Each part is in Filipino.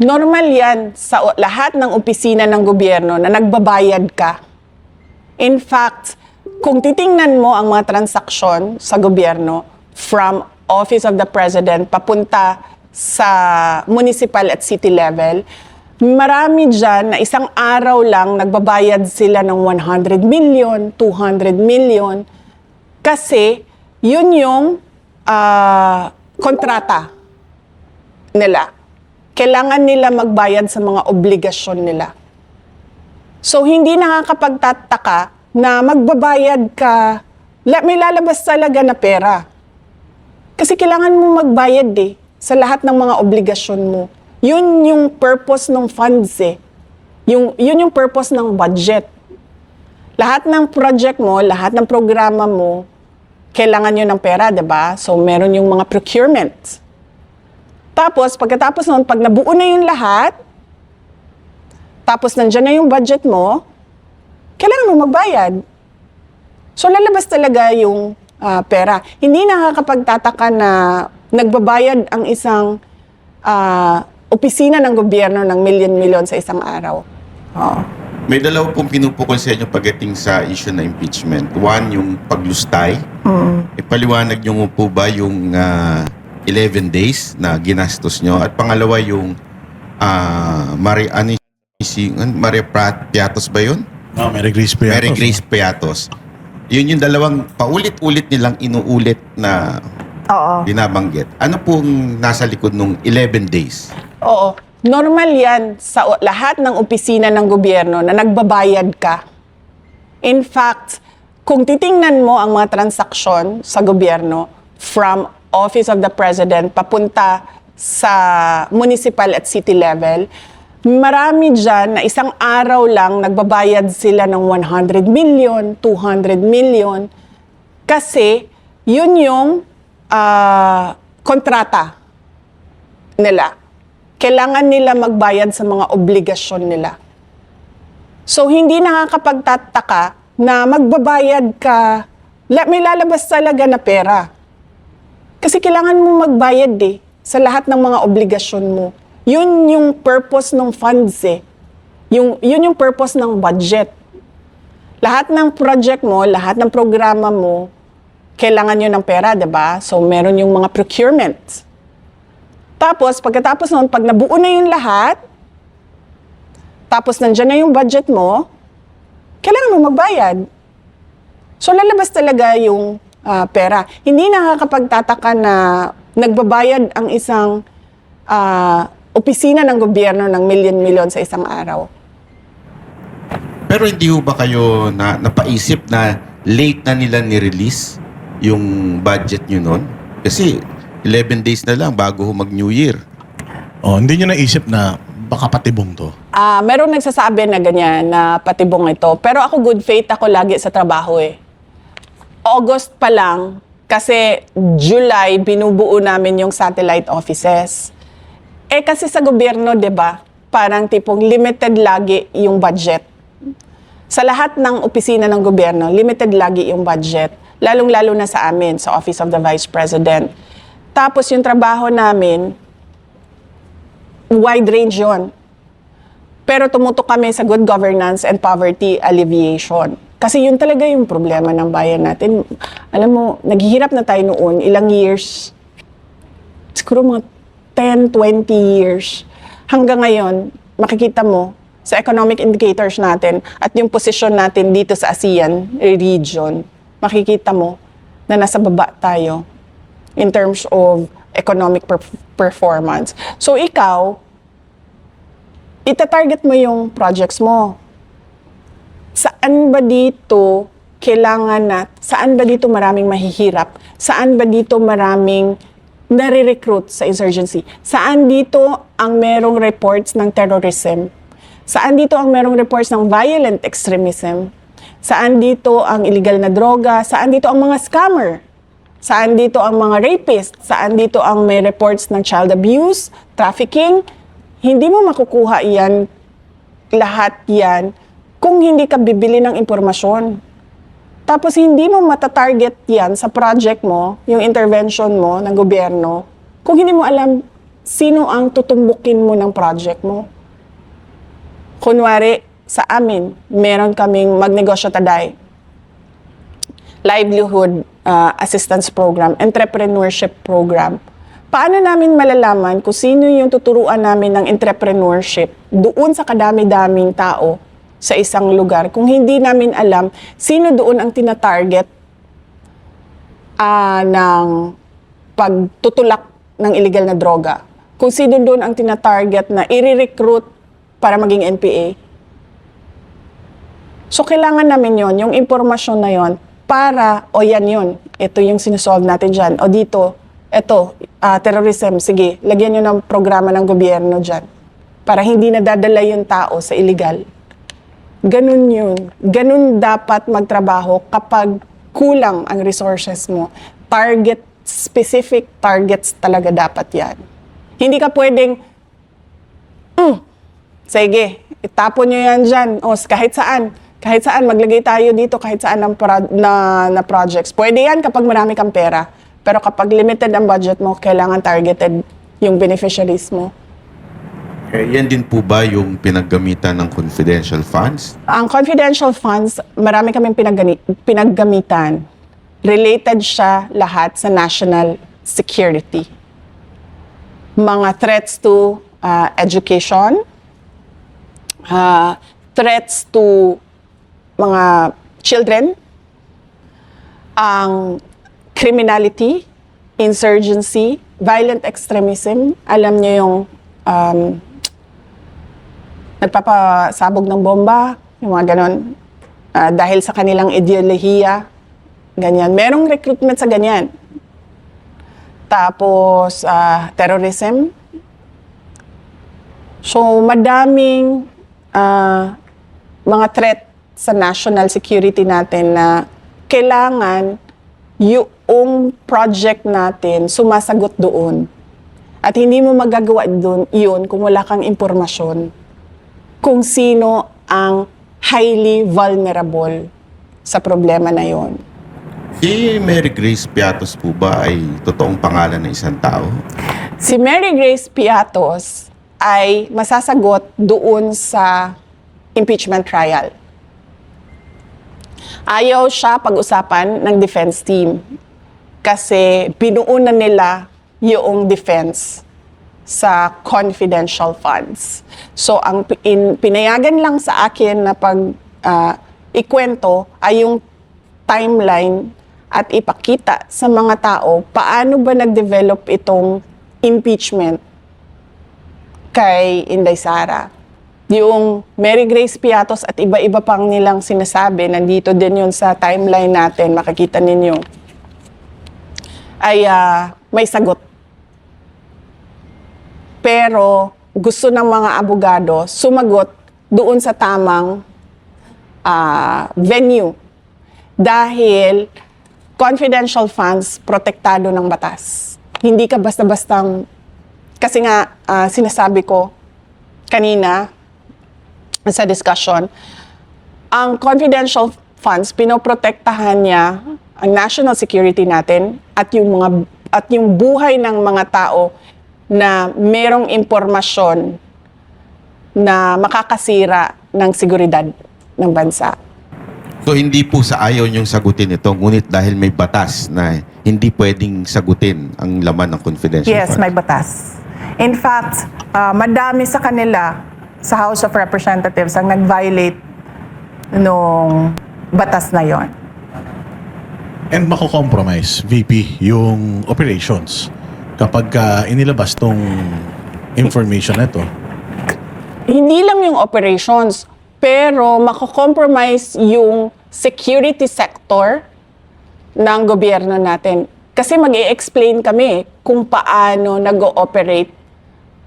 Normal yan sa lahat ng opisina ng gobyerno na nagbabayad ka. In fact, kung titingnan mo ang mga transaksyon sa gobyerno from Office of the President papunta sa municipal at city level, marami dyan na isang araw lang nagbabayad sila ng 100 million, 200 million, kasi yun yung kontrata nila. Kailangan nila magbayad sa mga obligasyon nila. So, hindi nakakapagtataka na magbabayad ka, may lalabas talaga na pera. Kasi kailangan mo magbayad sa lahat ng mga obligasyon mo. Yun yung purpose ng funds yun yung purpose ng budget. Lahat ng project mo, lahat ng programa mo, kailangan yun ng pera, diba? So, meron yung mga procurement. Tapos, pagkatapos nun, pag nabuo na yung lahat, tapos nandyan na yung budget mo, kailangan mo magbayad. So, lalabas talaga yung pera. Hindi nakakapagtataka na nagbabayad ang isang opisina ng gobyerno ng milyon-milyon sa isang araw. May dalawa pong pinupukol sa inyo pagdating sa issue na impeachment. One, yung paglustay. Ipaliwanag nyo po ba yung 11 days na ginastos nyo? At pangalawa, yung Maria Piatos ba yun? Mary Grace Piatos. Mary Grace Piatos. Yun yung dalawang paulit-ulit nilang inuulit na binabanggit. Ano pong nasa likod nung 11 days? Oo. Normal yan sa lahat ng opisina ng gobyerno na nagbabayad ka. In fact, kung titingnan mo ang mga transaksyon sa gobyerno from Office of the President papunta sa municipal at city level, marami dyan na isang araw lang nagbabayad sila ng 100 million, 200 million, kasi yun yung kontrata nila. Kailangan nila magbayad sa mga obligasyon nila. So, hindi nakakapagtataka na magbabayad ka, may lalabas talaga na pera. Kasi kailangan mo magbayad sa lahat ng mga obligasyon mo. Yun yung purpose ng funds yun yung purpose ng budget. Lahat ng project mo, lahat ng programa mo, kailangan yun ng pera, diba? So, meron yung mga procurement. Tapos, pagkatapos nun, pag nabuo na yung lahat, tapos nandyan na yung budget mo, kailangan mo magbayad. So, lalabas talaga yung pera. Hindi nakakapagtataka na nagbabayad ang isang opisina ng gobyerno ng milyon-milyon sa isang araw. Pero hindi ho ba kayo napaisip na late na nila ni-release yung budget nyo nun? Kasi 11 days na lang bago ho mag-New Year. Hindi nyo naisip na baka patibong to? Meron nagsasabi na ganyan, na patibong ito. Pero ako good faith ako lagi sa trabaho August pa lang, kasi July, binubuo namin yung satellite offices. Kasi sa gobyerno, diba, parang tipong limited lagi yung budget. Sa lahat ng opisina ng gobyerno, limited lagi yung budget. Lalong-lalo na sa amin, sa Office of the Vice President. Tapos yung trabaho namin, wide range yun. Pero tumutok kami sa good governance and poverty alleviation. Kasi yun talaga yung problema ng bayan natin. Alam mo, naghihirap na tayo noon, ilang years, siguro mga 10, 20 years. Hanggang ngayon, makikita mo sa economic indicators natin at yung posisyon natin dito sa ASEAN region, makikita mo na nasa baba tayo in terms of economic performance. So ikaw, itatarget mo yung projects mo. Saan ba dito saan ba dito maraming mahihirap? Saan ba dito maraming nare-recruit sa insurgency? Saan dito ang merong reports ng terrorism? Saan dito ang merong reports ng violent extremism? Saan dito ang illegal na droga? Saan dito ang mga scammer? Saan dito ang mga rapist? Saan dito ang may reports ng child abuse, trafficking? Hindi mo makukuha yan, lahat yan, kung hindi ka bibili ng impormasyon. Tapos hindi mo matatarget yan sa project mo, yung intervention mo ng gobyerno, kung hindi mo alam sino ang tutumbukin mo ng project mo? Kunwari, sa amin, meron kaming Magnegosyo Taday, livelihood assistance program, entrepreneurship program. Paano namin malalaman kung sino yung tuturuan namin ng entrepreneurship doon sa kadami-daming tao sa isang lugar kung hindi namin alam sino doon ang tinatarget ng pagtutulak ng illegal na droga? Kung sino doon ang tinatarget na i-recruit para maging NPA? So, kailangan namin yon, yung impormasyon na yon para, o yan yun, ito yung sinusolve natin dyan. O dito, ito, terrorism, sige, lagyan nyo ng programa ng gobyerno dyan para hindi nadadala yung tao sa illegal. Ganun yun. Ganun dapat magtrabaho kapag kulang ang resources mo. Specific targets talaga dapat yan. Hindi ka pwedeng, sige, itapon nyo yan dyan. O, kahit saan, maglagay tayo dito kahit saan na projects. Pwede yan kapag marami kang pera. Pero kapag limited ang budget mo, kailangan targeted yung beneficiaries mo. Yan din po ba yung pinaggamitan ng confidential funds? Ang confidential funds, marami kaming pinaggamitan. Related siya lahat sa national security. Mga threats to education, threats to mga children, ang criminality, insurgency, violent extremism. Alam niyo yung nagpapasabog ng bomba, yung mga ganon. Dahil sa kanilang ideolohiya, ganyan. Merong recruitment sa ganyan. Tapos, terrorism. So, madaming mga threat sa national security natin na kailangan yung project natin sumasagot doon. At hindi mo magagawa doon yun kung wala kang impormasyon kung sino ang highly vulnerable sa problema na yon. Si Mary Grace Piatos po ba ay totoong pangalan ng isang tao? Si Mary Grace Piatos ay masasagot doon sa impeachment trial. Ayaw siya pag-usapan ng defense team kasi binuo na nila yung defense sa confidential funds. So, ang pinayagan lang sa akin na ikwento ay yung timeline at ipakita sa mga tao paano ba nag-develop itong impeachment kay Inday Sara. Yung Mary Grace Piatos at iba-iba pang nilang sinasabi, nandito din yun sa timeline natin, makikita ninyo, ay may sagot. Pero gusto ng mga abogado sumagot doon sa tamang venue. Dahil confidential funds, protektado ng batas. Hindi ka basta-bastang, kasi nga sinasabi ko kanina, sa discussion, ang confidential funds, pinoprotektahan niya ang national security natin at yung buhay ng mga tao na merong impormasyon na makakasira ng seguridad ng bansa. So hindi po sa ayaw niyong sagutin ito, ngunit dahil may batas na hindi pwedeng sagutin ang laman ng confidential Yes, funds. may batas. In fact, madami sa kanila sa House of Representatives ang nag-violate nung batas na yon. And mako-compromise, VP, yung operations kapag inilabas tong information na ito. Hindi lang yung operations, pero mako-compromise yung security sector ng gobyerno natin. Kasi mag-i-explain kami kung paano nag-ooperate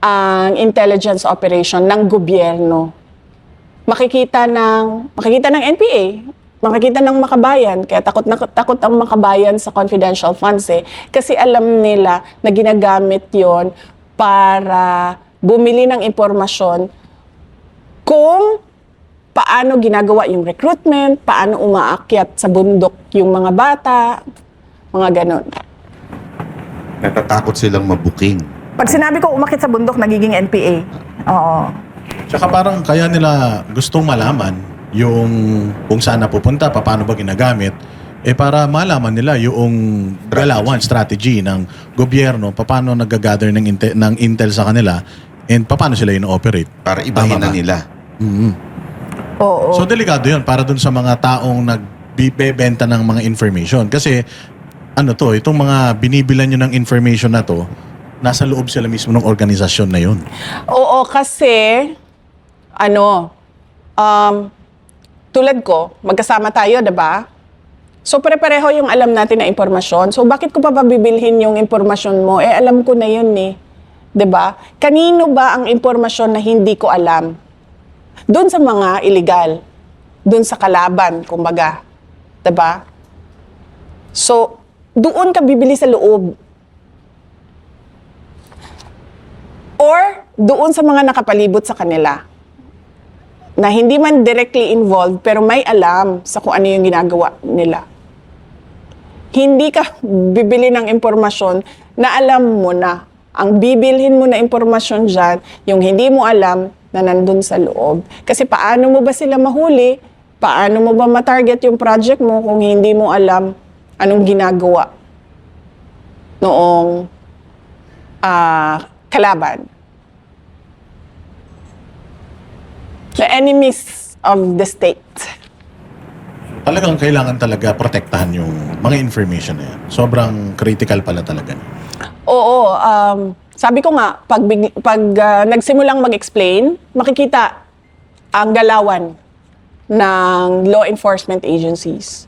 ang intelligence operation ng gobyerno. Makikita ng NPA, makikita ng makabayan, kaya takot ang makabayan sa confidential funds kasi alam nila na ginagamit yon para bumili ng impormasyon kung paano ginagawa yung recruitment, paano umaakyat sa bundok yung mga bata, mga ganon. Natatakot silang mabuking. Pag sinabi ko umakit sa bundok, nagiging NPA. Oo. Tsaka parang kaya nila gustong malaman yung kung saan napupunta, paano ba ginagamit, para malaman nila yung galawan, strategy ng gobyerno, paano nag-gather ng intel sa kanila, and paano sila ino-operate. Para ibahin Tama na ba? nila. Oo. So delikado yun para dun sa mga taong nagbibenta ng mga information. Kasi itong mga binibilan nyo ng information na to, nasa loob sila mismo ng organisasyon na yun. Oo, kasi, tulad ko, magkasama tayo, diba? So, pare-pareho yung alam natin na impormasyon. So, bakit ko pa bibilhin yung impormasyon mo? Alam ko na yun eh. Diba? Kanino ba ang impormasyon na hindi ko alam? Doon sa mga illegal. Doon sa kalaban, kumbaga. Diba? So, doon ka bibili sa loob. Or doon sa mga nakapalibot sa kanila na hindi man directly involved pero may alam sa kung ano yung ginagawa nila. Hindi ka bibili ng impormasyon na alam mo na. Ang bibilhin mo na impormasyon dyan, yung hindi mo alam na nandun sa loob. Kasi paano mo ba sila mahuli? Paano mo ba matarget yung project mo kung hindi mo alam anong ginagawa noong kalaban? The enemies of the state. Talagang kailangan talaga protektahan yung mga information na yan. Sobrang critical pala talaga. Oo, sabi ko nga, pag nagsimulang mag-explain, makikita ang galawan ng law enforcement agencies.